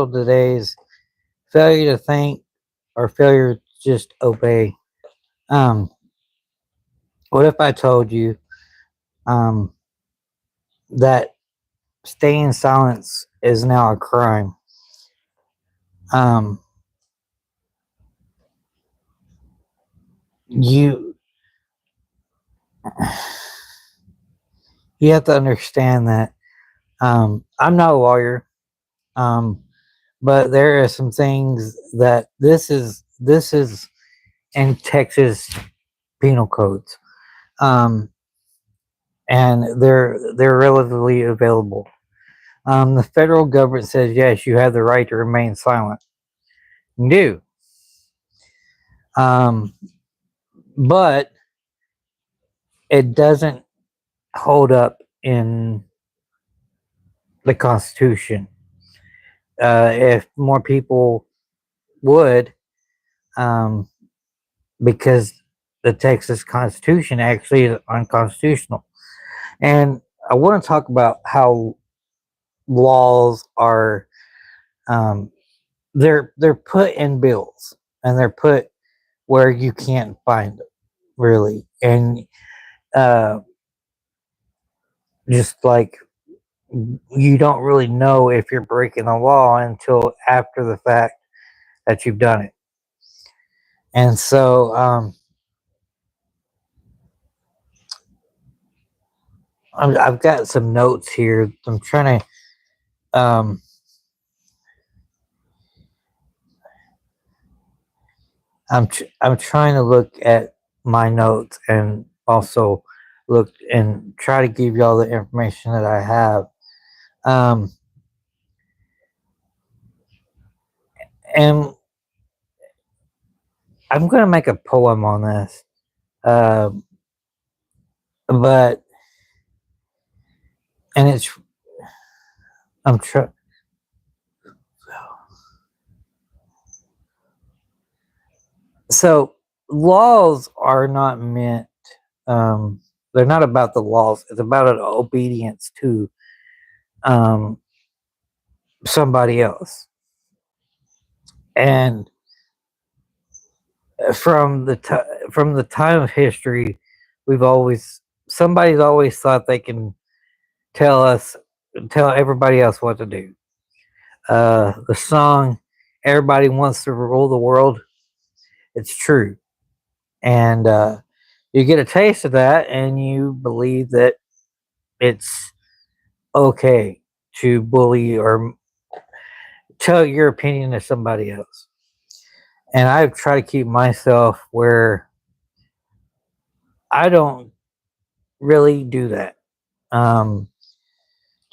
today's failure to think or failure to just obey. Um, what if I told you um, that staying in silence is now a crime? Um, you you have to understand that I'm not a lawyer, um, but there are some things that this is in Texas penal codes, um, and they're relatively available. The federal government says yes, you have the right to remain silent. You do, um, but it doesn't hold up in the Constitution. If more people would, um, because the Texas Constitution actually is unconstitutional. And I want to talk about how laws are um, they're put in bills and they're put where you can't find them really, and uh, just like you don't really know if you're breaking the law until after the fact that you've done it. And so I've got some notes here. I'm trying to I'm trying to look at my notes and also look and try to give y'all the information that I have. Um, and I'm going to make a poem on this. Um, but and it's I'm trying. So laws are not meant. Um, they're not about the laws. It's about an obedience to um, somebody else. And from the time of history, we've always somebody's always thought they can tell us tell everybody else what to do. The song "Everybody Wants to Rule the World." It's true, and you get a taste of that, and you believe that it's okay to bully or tell your opinion to somebody else. And I try to keep myself where I don't really do that. Um,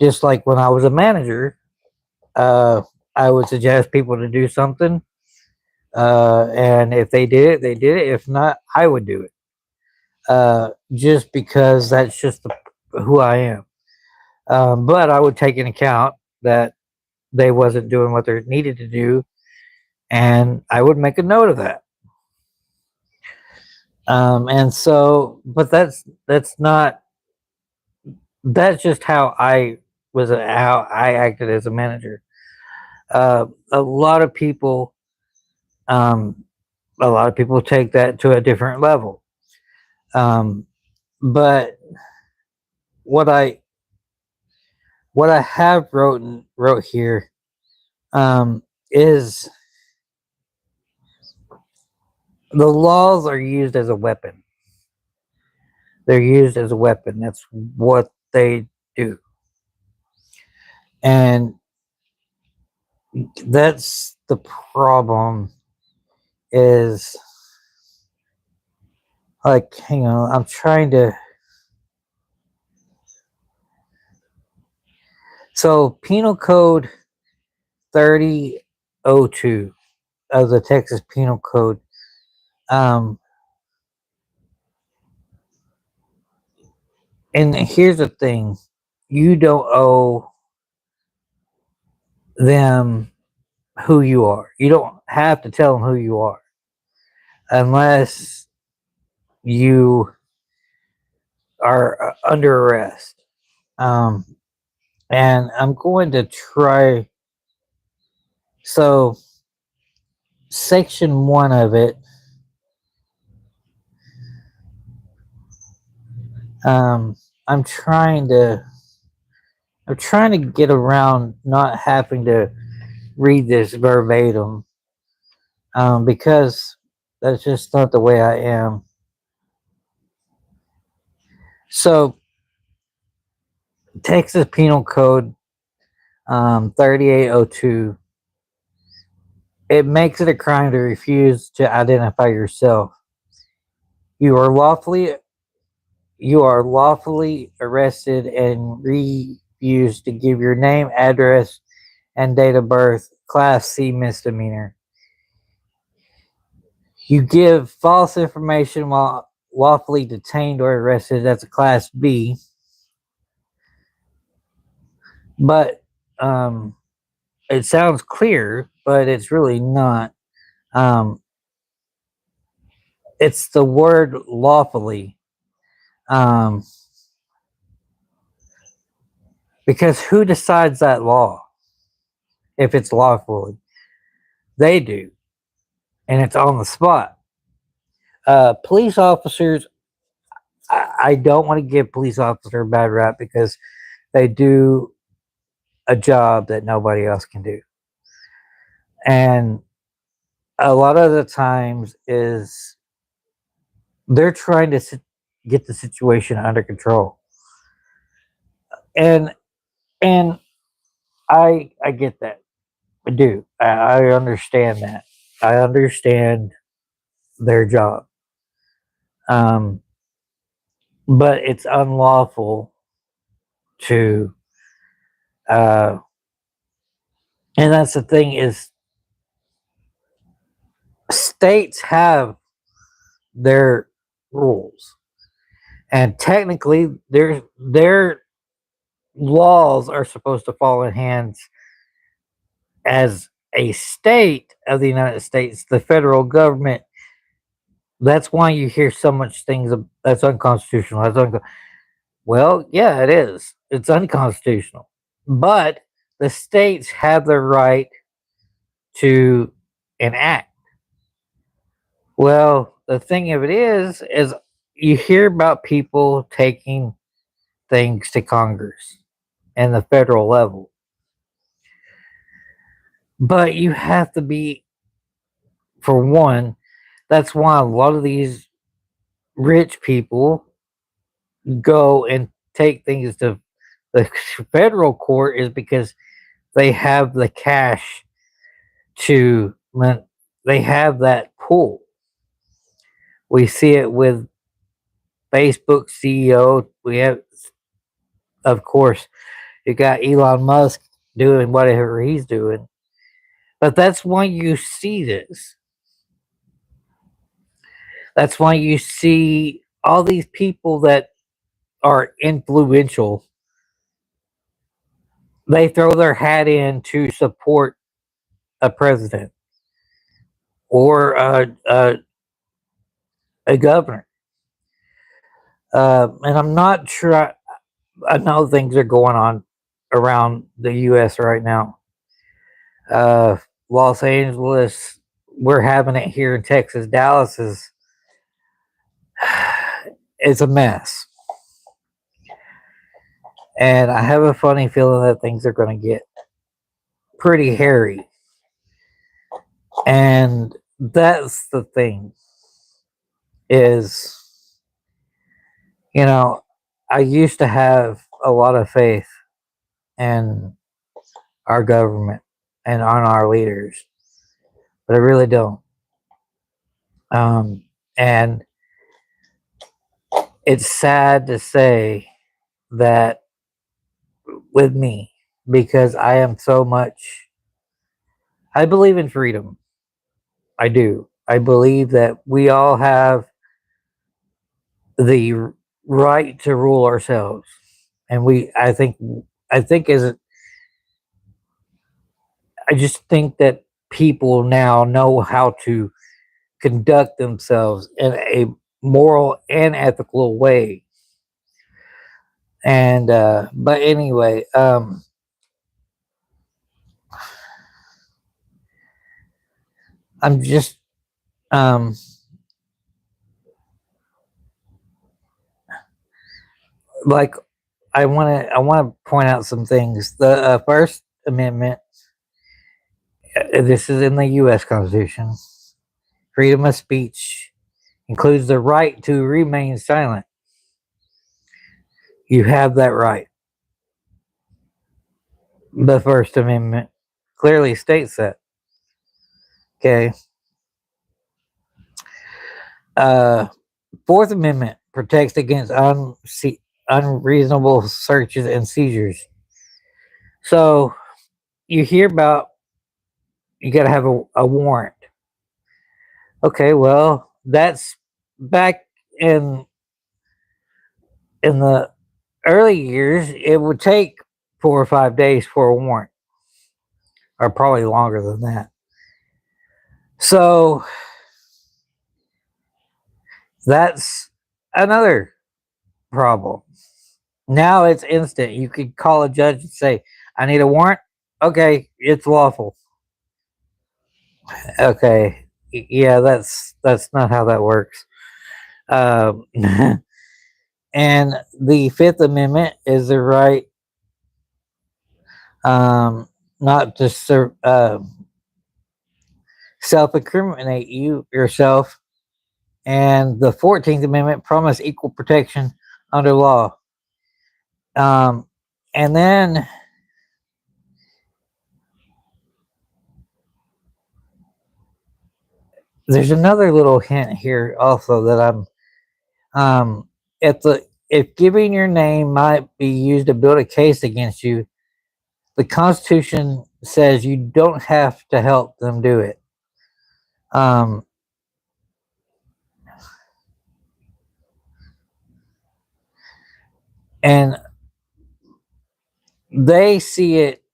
just like when I was a manager, uh, I would suggest people to do something, and if they did it, they did it. If not, I would do it. Just because that's just who I am. But I would take into account that they wasn't doing what they needed to do, and I would make a note of that. And so, but that's not that's just how I how I acted as a manager. A lot of people, um, a lot of people take that to a different level. Um, but what I what I have wrote here is the laws are used as a weapon. They're used as a weapon. That's what they do, and that's the problem. Is like, hang on, I'm trying to. So, Penal Code 3002 of the Texas Penal Code. Um, and here's the thing: you don't owe them who you are. You don't have to tell them who you are unless you are under arrest. Um, and I'm going to try So, section one of it, um, I'm trying to I'm trying to get around not having to read this verbatim, because that's just not the way I am. So, Texas Penal Code 3802, it makes it a crime to refuse to identify yourself. You are lawfully you are lawfully arrested and refuse to give your name, address, and date of birth. Class C misdemeanor. You give false information while lawfully detained or arrested. That's a class B. But it sounds clear, but it's really not. Um, it's the word lawfully. Um, because who decides that law if it's lawfully? They do, and it's on the spot. Police officers, I don't want to give police officer a bad rap because they do a job that nobody else can do. And a lot of the times is they're trying to get the situation under control. And and I get that. I do. I understand that. I understand their job. Um, but it's unlawful to uh and that's the thing is states have their rules, and technically their laws are supposed to fall in hands as a state of the United States, the federal government. That's why you hear so much things that's unconstitutional. Well, yeah, it is. It's unconstitutional, but the states have the right to enact. Well, the thing of it is you hear about people taking things to Congress and the federal level, but you have to be, for one, that's why a lot of these rich people go and take things to the federal court is because they have the cash to, they have that pull. We see it with Facebook CEO. We have, of course, you got Elon Musk doing whatever he's doing. But that's why you see this. That's why you see all these people that are influential. They throw their hat in to support a president or a governor. And I'm not sure. I know things are going on around the U.S. right now. Uh, Los Angeles, we're having it here in Texas. Dallas is a mess, and I have a funny feeling that things are going to get pretty hairy. And that's the thing is, you know, I used to have a lot of faith in our government and on our leaders, but I really don't. And it's sad to say that with me, because I am so much, I believe in freedom. I do. I believe that we all have the right to rule ourselves. And I think as I just think that people now know how to conduct themselves in a moral and ethical way. And but anyway, I'm just um like I want to point out some things. The First Amendment, this is in the U.S. Constitution. Freedom of speech includes the right to remain silent. You have that right. The First Amendment clearly states that. Okay. Uh, Fourth Amendment protects against unreasonable searches and seizures. So you hear about you got to have a warrant. Okay, well that's back in in the early years. It would take 4 or 5 days for a warrant, or probably longer than that. So that's another problem. Now it's instant. You could call a judge and say, "I need a warrant." Okay, it's lawful. Okay, yeah, that's not how that works. Um, and the Fifth Amendment is the right not to self-incriminate yourself, and the 14th Amendment promise equal protection under law. Um, and then there's another little hint here also that if giving your name might be used to build a case against you, the Constitution says you don't have to help them do it. Um, and they see it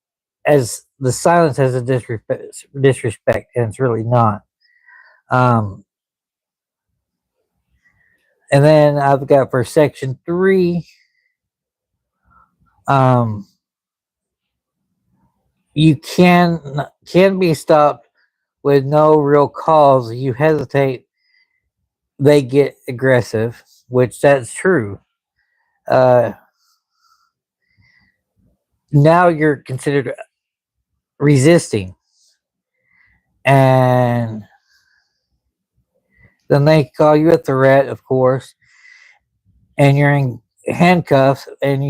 as the silence as a disrespect, and it's really not. Um, and then I've got for Section 3, um, you can be stopped with no real cause. You hesitate, they get aggressive, which that's true. Uh, Now you're considered resisting, and then they call you a threat, of course, and you're in handcuffs, and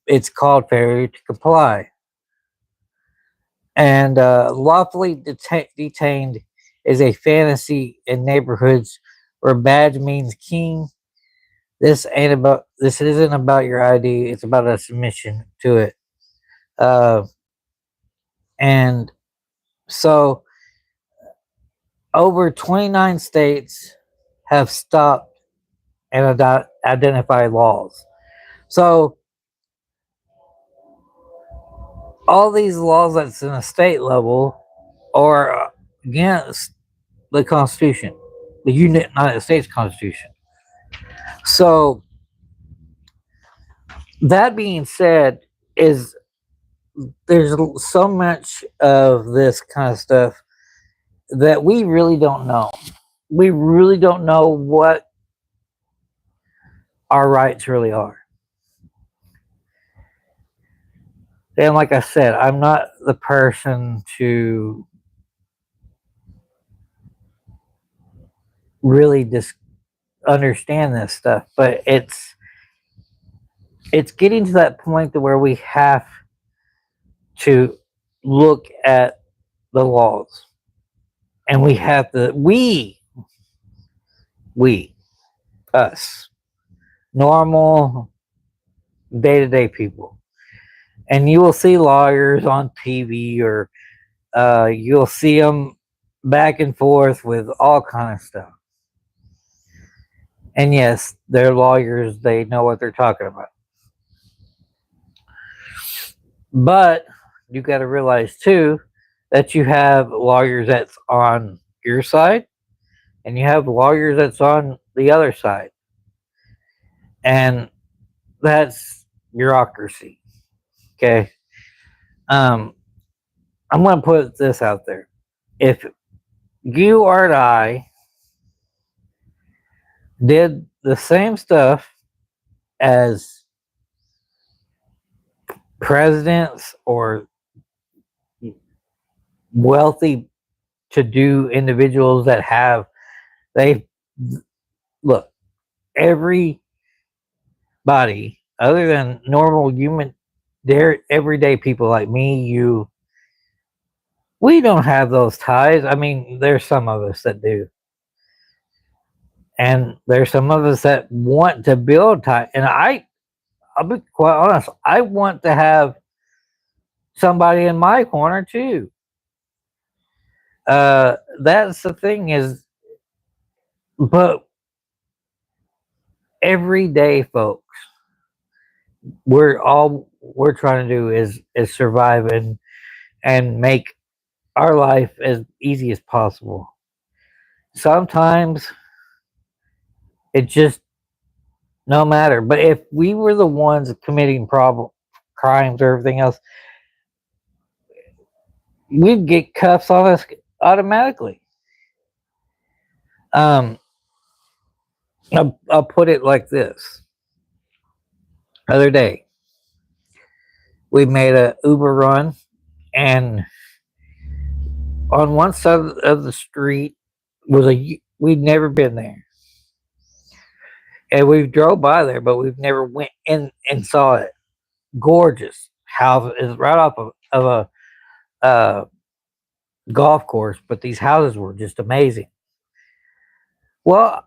it's called failure to comply. And lawfully detained is a fantasy in neighborhoods where badge means king. This isn't about your ID. It's about a submission to it. Uh, and so over 29 states have stopped and identified laws. So all these laws that's in a state level are against the Constitution, the United States Constitution. So that being said, is there's so much of this kind of stuff that we really don't know. We really don't know what our rights really are. And like I said, I'm not the person to really just understand this stuff, but it's getting to that point to where we have to look at the laws, and we have to we us normal day-to-day people, and you will see lawyers on TV, or you'll see them back and forth with all kind of stuff. And yes, they're lawyers, they know what they're talking about. But you got to realize too that you have lawyers that's on your side, and you have lawyers that's on the other side, and that's bureaucracy. Okay. um I'm going to put this out there. If you or I did the same stuff as presidents or wealthy to do individuals that have they look everybody other than normal human they're everyday people like me you we don't have those ties. I mean there's some of us that do, and there's some of us that want to build ties, and I'll be quite honest, I want to have somebody in my corner too. That's the thing is, but everyday folks, all we're trying to do is survive and make our life as easy as possible. Sometimes it just no matter. But if we were the ones committing problem crimes or everything else, we'd get cuffs on us automatically. Um, I'll put it like this: other day we made a Uber run, and on one side of the street was a we'd never been there, and we drove by there, but we've never went in and saw it. Gorgeous house is right off of a golf course, but these houses were just amazing. Well,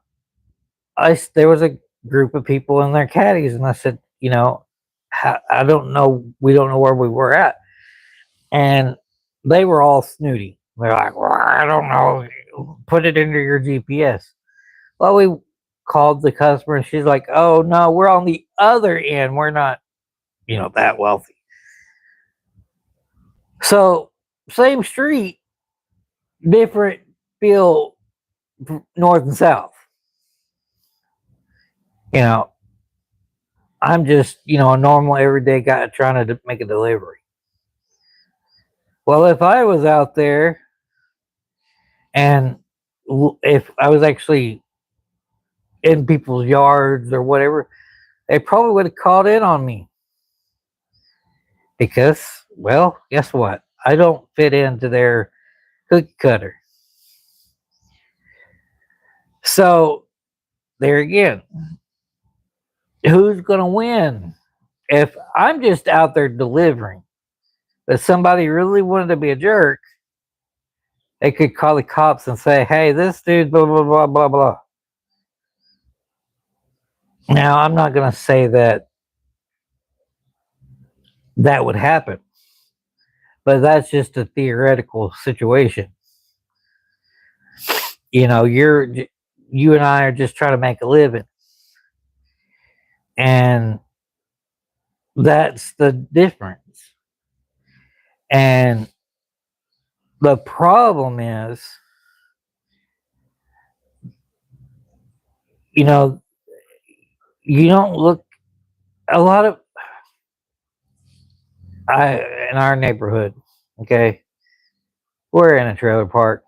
there was a group of people in their caddies, and I said, I don't know, we don't know where we were at, and they were all snooty. They're like, well, I don't know, put it into your GPS. Well, we called the customer, and she's like, oh no, we're on the other end. We're not, that wealthy. So same street, different feel north and south. You know, I'm just, a normal everyday guy trying to make a delivery. Well, if I was out there and if I was actually in people's yards or whatever, they probably would have called in on me because, well, guess what? I don't fit into their cookie cutter. So, there again, who's going to win? If I'm just out there delivering, but somebody really wanted to be a jerk, they could call the cops and say, hey, this dude, blah, blah, blah, blah, blah. Now, I'm not going to say that would happen, but that's just a theoretical situation. You and I are just trying to make a living. And that's the difference. And the problem is, you know, you don't look a lot of in our neighborhood, okay, we're in a trailer park.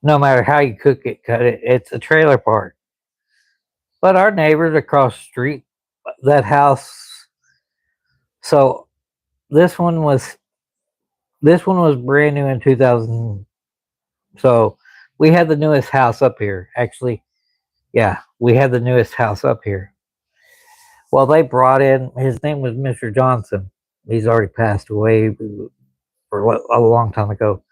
No matter how you cook it, cut it, it's a trailer park. But our neighbors across the street, that house, so this one was brand new in 2000. So we had the newest house up here. Actually, yeah, we had the newest house up here. Well, they brought in, his name was Mr. Johnson. He's already passed away for a long time ago.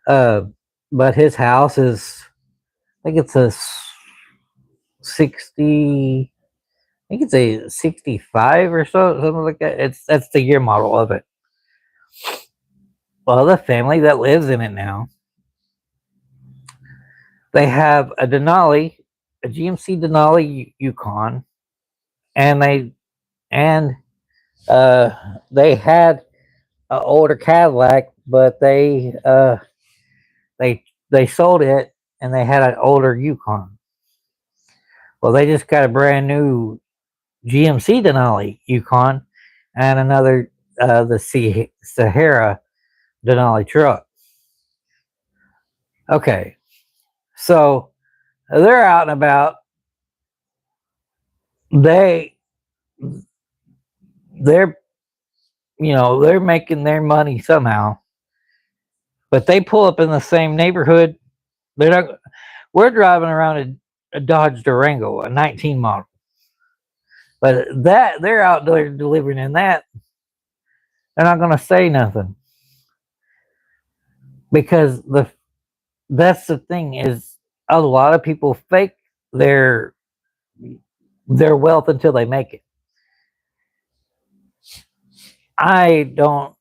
Uh, but his house is, I think it's a 60, I think it's a 65 or so, something like that. That's the year model of it. Well, the family that lives in it now, they have a Denali, a GMC Denali Yukon, and and they had an older Cadillac, but they sold it and they had an older Yukon. Well, they just got a brand new GMC Denali Yukon and another the Sahara Denali truck. Okay, so they're out and about. They they're they're making their money somehow, but they pull up in the same neighborhood. They're not. We're driving around a Dodge Durango, a 19 model, but that they're out there delivering in that. They're not going to say nothing because that's the thing is a lot of people fake their their wealth until they make it. I don't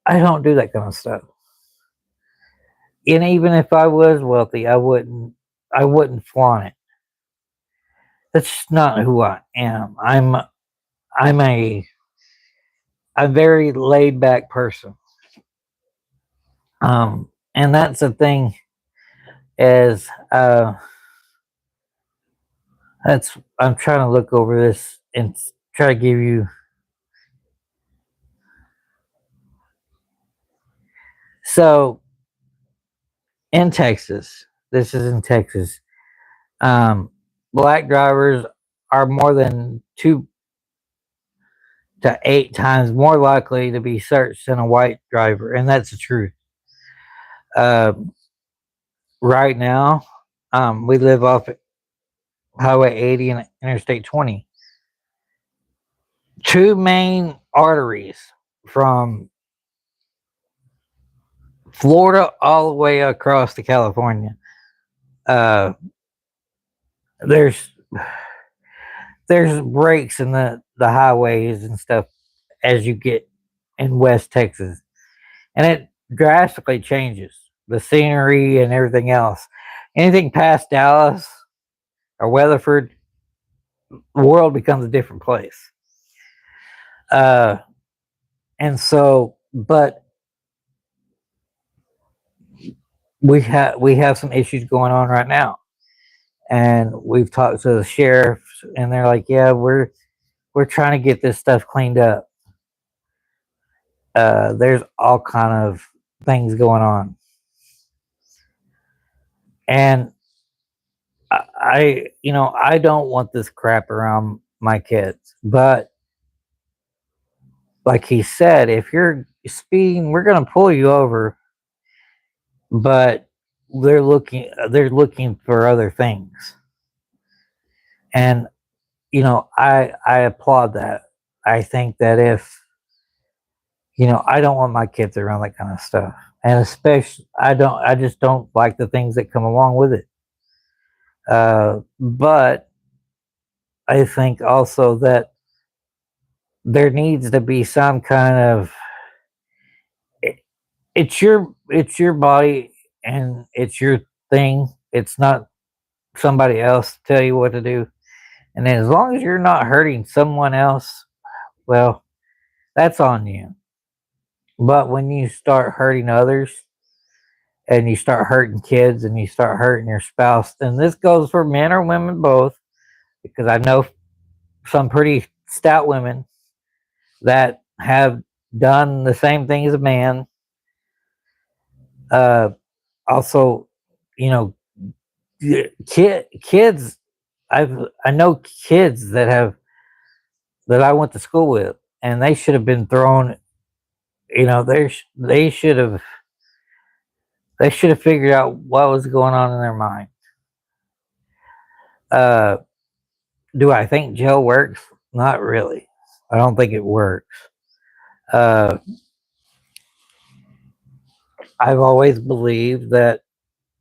I don't do that kind of stuff. And even if I was wealthy, I wouldn't flaunt it. That's just not who I am. I'm a very laid back person. And that's the thing is that's I'm trying to look over this and try to give you. So in Texas, this is in Texas. Um, Black drivers are more than 2 to 8 times more likely to be searched than a white driver, and that's the truth. Um, right now, we live off Highway 80 and Interstate 20, two main arteries from Florida all the way across to California. Uh, there's there's breaks in the highways and stuff as you get in West Texas, and it drastically changes the scenery and everything else. Anything past Dallas or Weatherford, the world becomes a different place. Uh, and so, but we have some issues going on right now, and we've talked to the sheriff, and they're like, "Yeah, we're trying to get this stuff cleaned up." There's all kind of things going on, and I don't want this crap around my kids, but like he said, if you're speeding, we're going to pull you over, but they're looking for other things. And I applaud that. I think that if I don't want my kids around that kind of stuff. And especially I just don't like the things that come along with it. But I think also that there needs to be some kind of it's your body and it's your thing. It's not somebody else to tell you what to do. And as long as you're not hurting someone else, well, that's on you. But when you start hurting others and you start hurting kids and you start hurting your spouse, and this goes for men or women both, because I know some pretty stout women that have done the same thing as a man. Uh, Also, you know, kids. I know kids that I went to school with, and they should have been thrown. They should have figured out what was going on in their mind. Uh, do I think jail works? Not really. I don't think it works. Uh, I've always believed that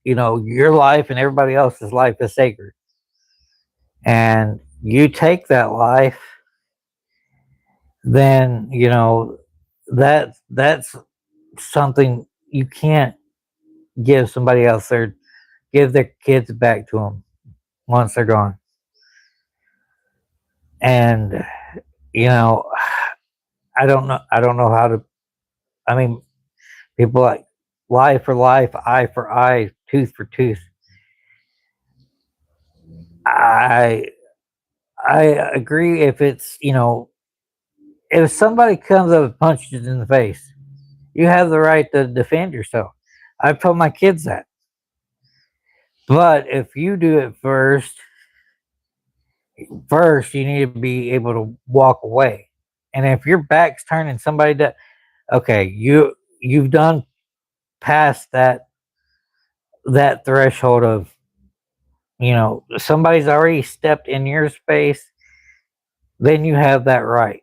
your life and everybody else's life is sacred, and you take that life, then that's something you can't give somebody else or give their kids back to them once they're gone. And you know, I don't know how to. I mean, people like life for life, eye for eye, tooth for tooth. I I agree if it's if somebody comes up and punches you in the face, you have the right to defend yourself. I've told my kids that. But if you do it first you need to be able to walk away. And if your back's turning, somebody that okay, you've done past that threshold of somebody's already stepped in your space, then you have that right.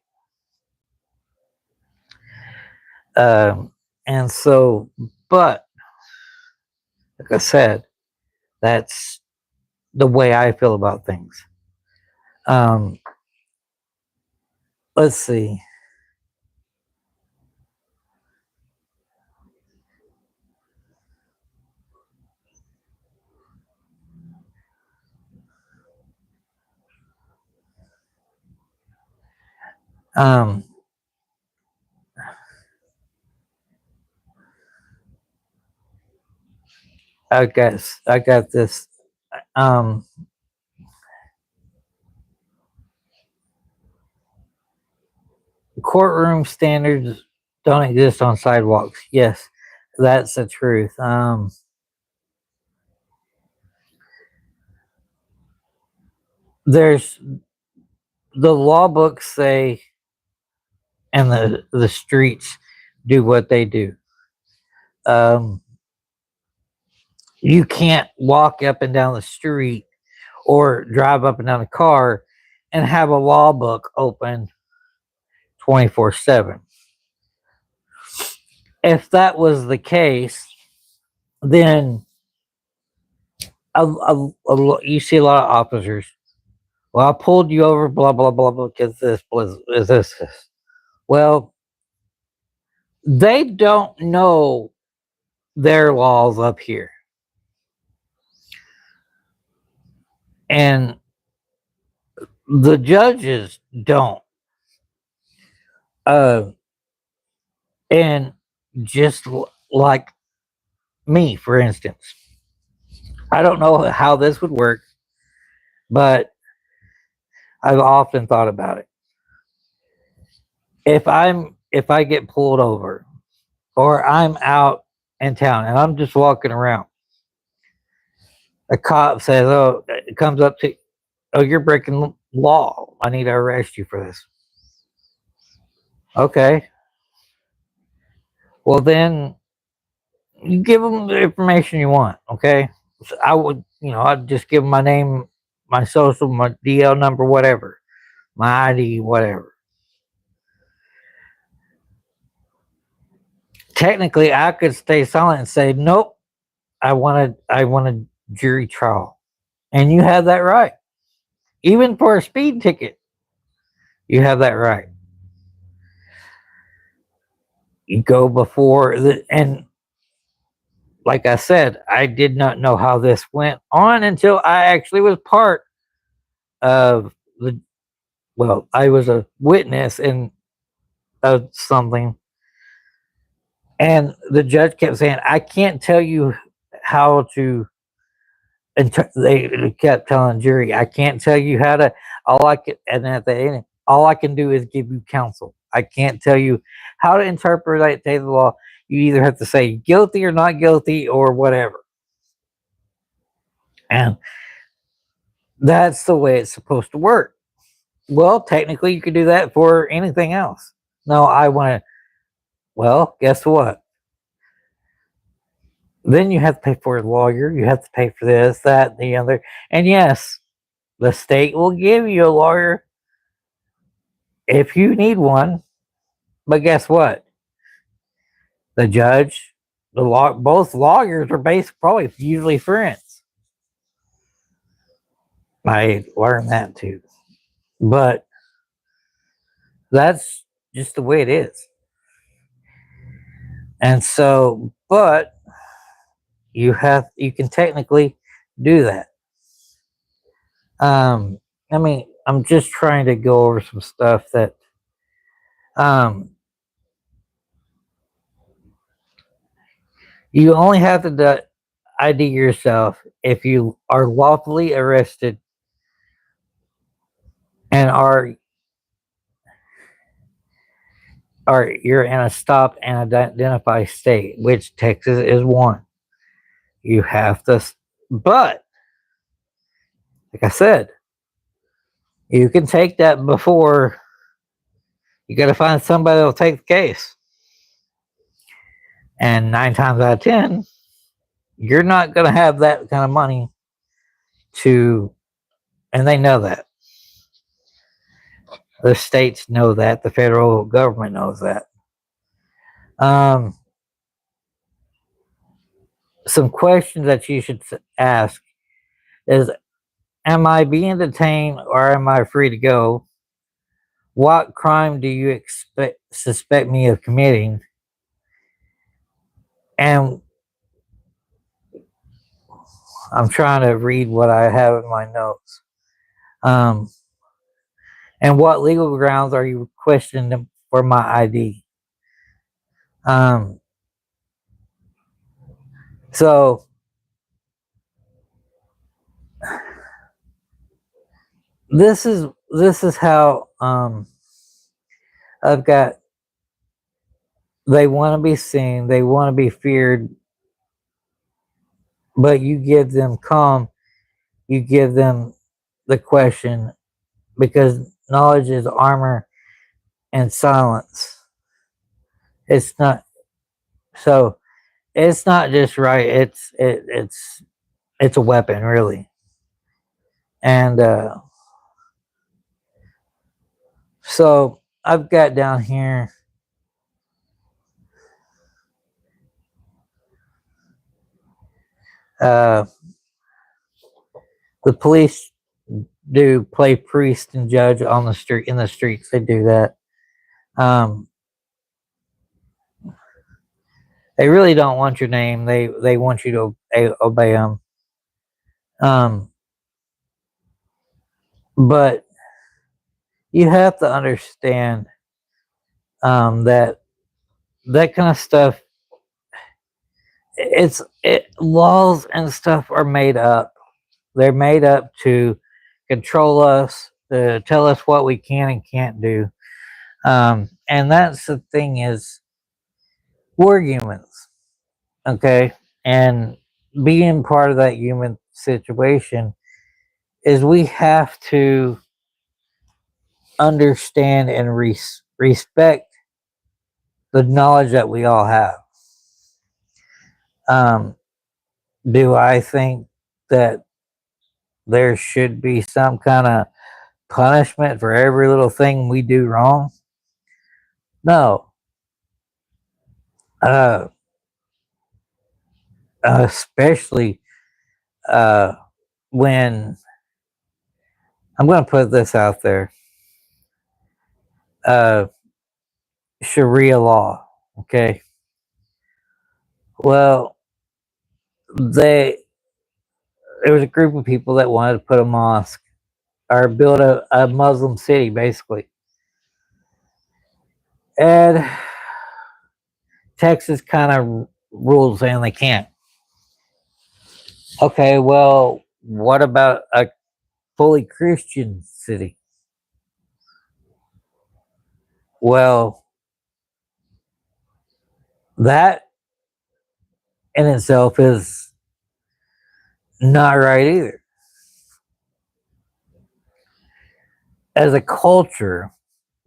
And so, but like I said, that's the way I feel about things. Um, let's see. Um, I got this. Um, Courtroom standards don't exist on sidewalks. Yes, that's the truth. There's the law books say, and the streets do what they do. Um, you can't walk up and down the street or drive up and down a car and have a law book open 24/7. If that was the case, then you see a lot of officers. Well, I pulled you over, blah blah blah blah, because this was is this. Well, they don't know their laws up here, and the judges don't. Uh, and just like me, for instance, I don't know how this would work, but I've often thought about it. If I get pulled over or I'm out in town and I'm just walking around, a cop says, "Oh," it comes up to, "Oh, you're breaking law. I need to arrest you for this." Okay, well then you give them the information you want. Okay, so I would, I'd just give them my name, my social, my DL number, whatever, my ID, whatever. Technically, I could stay silent and say, "Nope, I want a jury trial," and you have that right. Even for a speed ticket, you have that right. You go before and like I said, I did not know how this went on until I actually was part of the. Well, I was a witness in of something, and the judge kept saying, "I can't tell you how to." And they kept telling the jury, "I can't tell you how to." All I can, and at the end, all I can do is give you counsel. I can't tell you how to interpret the law. You either have to say guilty or not guilty or whatever. And that's the way it's supposed to work. Well, technically, you could do that for anything else. No, I want to. Well, guess what? Then you have to pay for a lawyer. You have to pay for this, that, the other. And yes, the state will give you a lawyer if you need one. But guess what? The judge, both lawyers are based probably usually friends. I learned that too. But that's just the way it is. And so, but you can technically do that. Um, I mean, I'm just trying to go over some stuff that um you only have to ID yourself if you are lawfully arrested and are you're in a stop and identify state, which Texas is one. You have to. But like I said, you can take that before you got to find somebody that'll take the case. And 9 times out of 10, you're not going to have that kind of money to, and they know that. The states know that. The federal government knows that. Some questions that you should ask is, am I being detained or am I free to go? What crime do you suspect me of committing? And I'm trying to read what I have in my notes. Um, and what legal grounds are you questioning for my ID? Um, so this is how I've got. They want to be seen. They want to be feared. But you give them calm. You give them the question because knowledge is armor and silence. It's not so. It's not just right. It's a weapon, really. And so I've got down here. Uh, the police do play priest and judge on the street in the streets. They do that. Um, they really don't want your name. They want you to obey them. Um, but you have to understand that that kind of stuff. Laws and stuff are made up. They're made up to control us, to tell us what we can and can't do. And that's the thing is, we're humans, okay? And being part of that human situation is we have to understand and respect the knowledge that we all have. Um, do I think that there should be some kind of punishment for every little thing we do wrong? No. Uh, especially uh, when I'm going to put this out there. Uh, Sharia law. Okay. Well, they there was a group of people that wanted to put a mosque or build a Muslim city, basically, and Texas kind of ruled saying they can't. Okay, well, what about a fully Christian city? Well, that in itself is not right either. As a culture,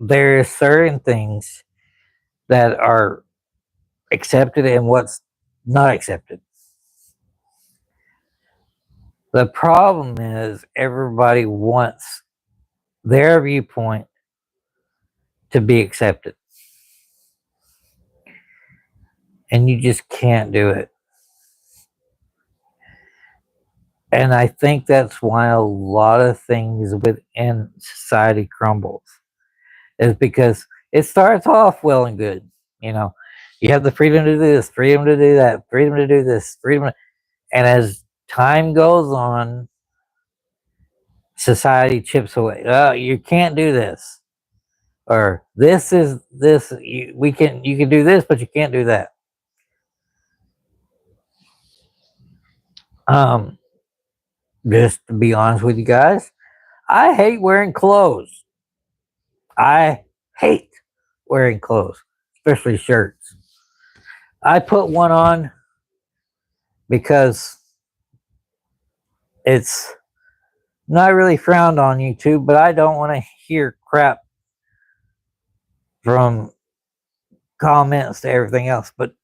there are certain things that are accepted and what's not accepted. The problem is everybody wants their viewpoint to be accepted. And you just can't do it. And I think that's why a lot of things within society crumbles. Is because it starts off well and good. You know, you have the freedom to do this, freedom to do that, freedom to do this, and as time goes on, society chips away. Oh, you can't do this, or this is this. You can do this, but you can't do that. Um, just to be honest with you guys, I hate wearing clothes. I hate wearing clothes, especially shirts. I put one on because It's not really frowned on YouTube, but I don't want to hear crap from comments to everything else. But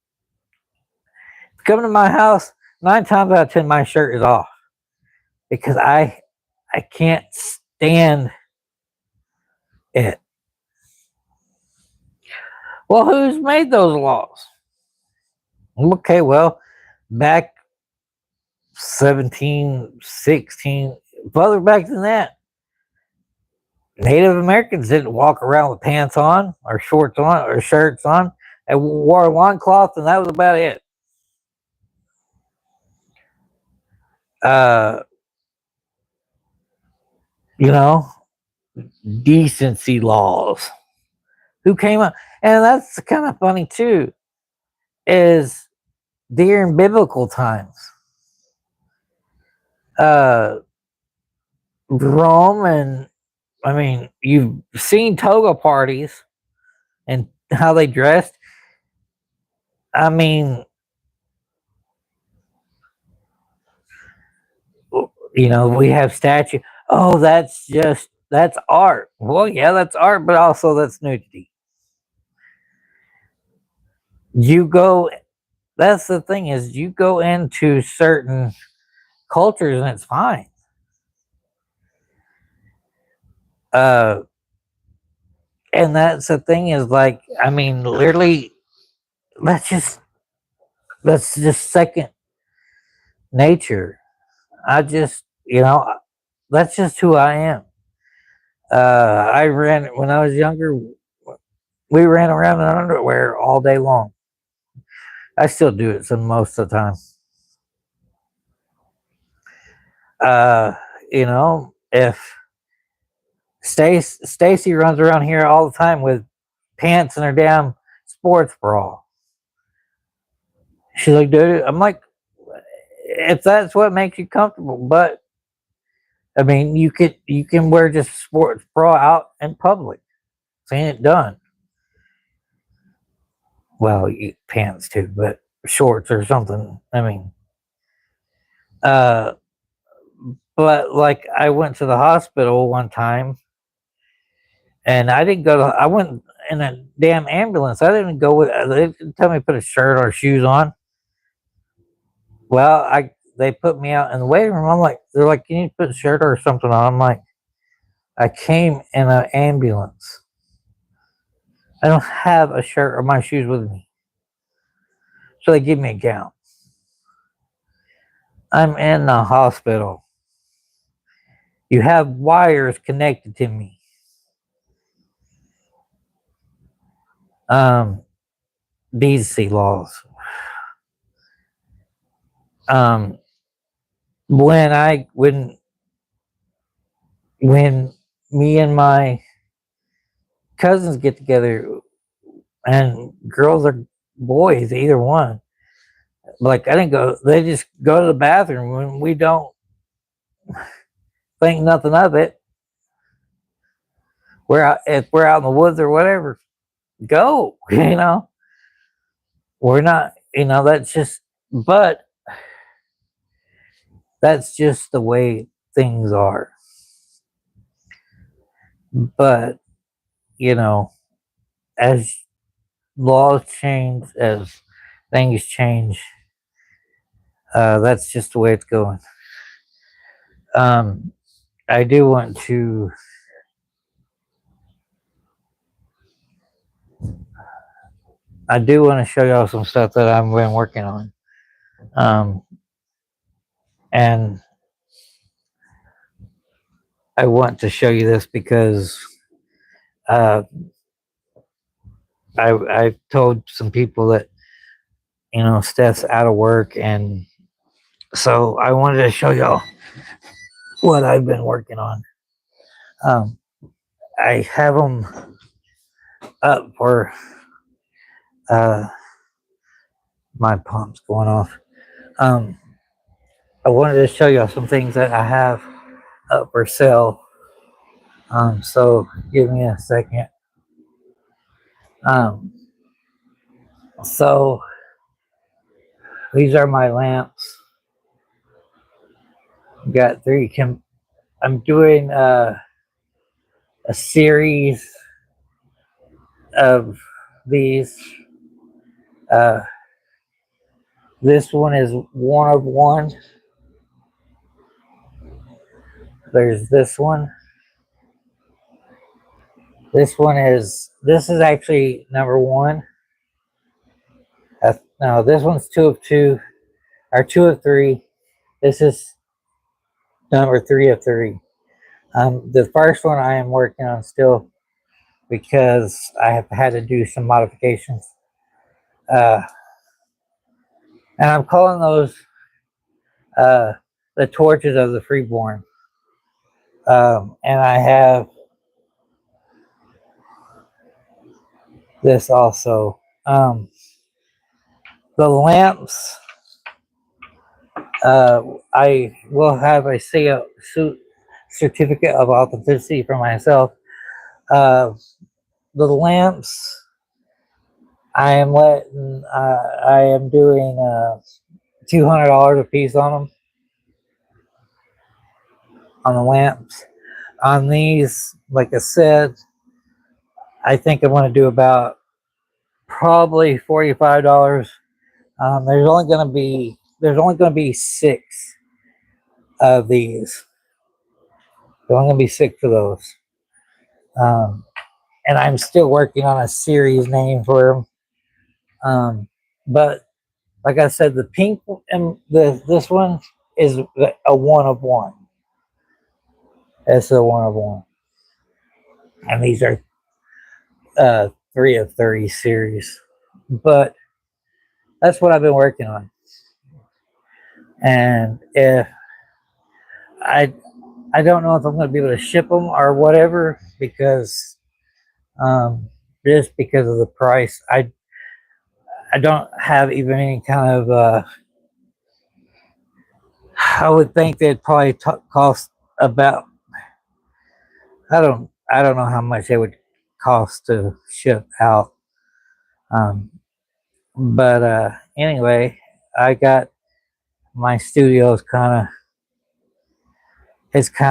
coming to my house, 9 times out of 10, my shirt is off because I can't stand it. Well, who's made those laws? Okay, well, back 17, 16, further back than that, Native Americans didn't walk around with pants on or shorts on or shirts on. They wore a loincloth and that was about it. Uh, you know, decency laws. Who came up? And that's kind of funny too, is during biblical times, uh, Rome and I mean, you've seen toga parties and how they dressed. I mean, we have statue. Oh, that's art. Well, yeah, that's art, but also that's nudity. You go. That's the thing is, you go into certain cultures and it's fine. Uh, and that's the thing is like, I mean, literally, that's just that's just second nature. I just, that's just who I am. I ran when I was younger. We ran around in underwear all day long. I still do it some most of the time. Uh, if Stacy runs around here all the time with pants and her damn sports bra, she's like, dude, I'm like, if that's what makes you comfortable, but I mean, you can wear just a sports bra out in public. Seen it done. Well, pants too, but shorts or something. I mean, uh, but like I went to the hospital one time, and I didn't go to. I went in a damn ambulance. I didn't go with. They didn't tell me to put a shirt or shoes on. Well, they put me out in the waiting room. I'm like, they're like, you need to put a shirt or something on. I'm like, I came in an ambulance. I don't have a shirt or my shoes with me. So they give me a gown. I'm in the hospital. You have wires connected to me. Um, decency laws. Um, when me and my cousins get together, and girls or boys, either one, like I didn't go. They just go to the bathroom when we don't think nothing of it. If we're out in the woods or whatever. Go, we're not. That's just. But that's just the way things are. But you know, as laws change, as things change, that's just the way it's going. Um, I do want to. I do want to show y'all some stuff that I've been working on. Um, and I want to show you this because uh, I told some people that Steph's out of work, and so I wanted to show y'all what I've been working on. Um, I have them up for uh, my pump's going off. Um, I wanted to show y'all some things that I have up for sale. So give me a second. Um, so these are my lamps. Got three. I'm doing a series of these. Uh, this one is one of one. There's this one. This is actually number one. No, this one's two of two, or two of three. This is number three of three. The first one I am working on still because I have had to do some modifications. Uh, and I'm calling those uh, the torches of the freeborn. And I have this also. The lamps, I will have a certificate of authenticity for myself. Uh, the lamps, I am doing $200 a piece on the lamps. On these, like I said, I think I'm going to do about probably $45. There's only going to be six of these. There's only going to be six of those. Um, and I'm still working on a series name for them. But like I said, the pink and this one is a one of one. It's a one of one, and these are three of 30 series. But that's what I've been working on. And if I I don't know if I'm going to be able to ship them or whatever because just because of the price. I don't have even any kind of I would think they'd probably cost about I don't know how much they would cost to ship out. Um, but anyway, I got my studio's kind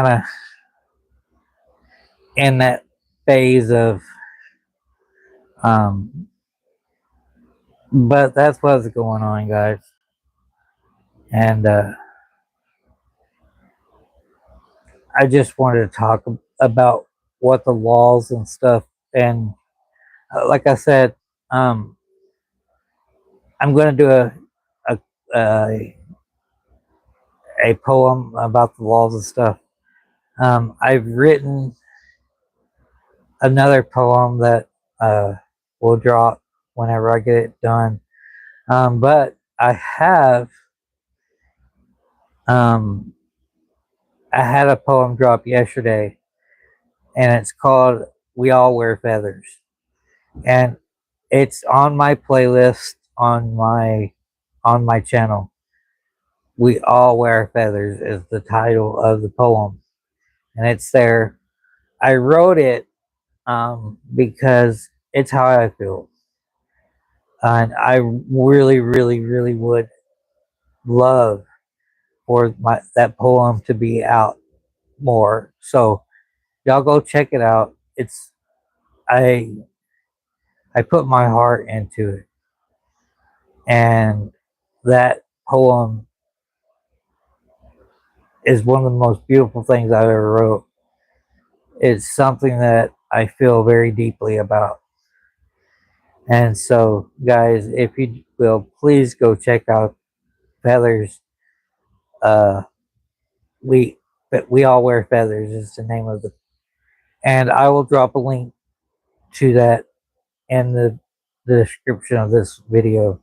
of in that phase of um, but that's what's going on, guys. And I just wanted to talk about what the laws and stuff. And like I said, um, I'm going to do a, a a poem about the laws and stuff. I've written another poem that will drop whenever I get it done. But um, I had a poem drop yesterday, and it's called "We All Wear Feathers," and it's on my playlist on my channel. "We All Wear Feathers" is the title of the poem, and it's there. I wrote it because it's how I feel. And I really, really, really would love for that poem to be out more. So y'all go check it out. I I put my heart into it, and that poem is one of the most beautiful things I've ever wrote. It's something that I feel very deeply about. And so, guys, if you will, please go check out Feathers. Uh, we we all wear feathers is the name of the, and I will drop a link to that in the description of this video.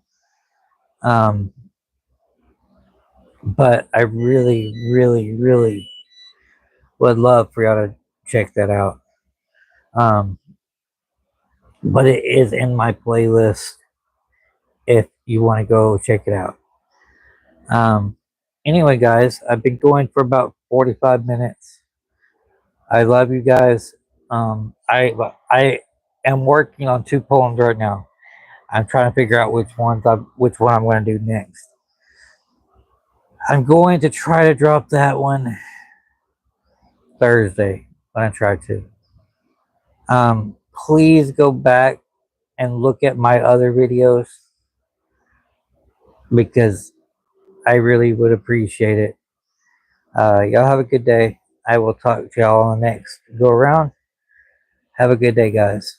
Um, but I really, really, really would love for y'all to check that out. Um, but it is in my playlist if you want to go check it out. Um, anyway, guys, I've been going for about 45 minutes. I love you guys. I am working on two poems right now. I'm trying to figure out which one I'm going to do next. I'm going to try to drop that one Thursday. I try to. Please go back and look at my other videos because I really would appreciate it. Y'all have a good day. I will talk to y'all on the next go around. Have a good day, guys.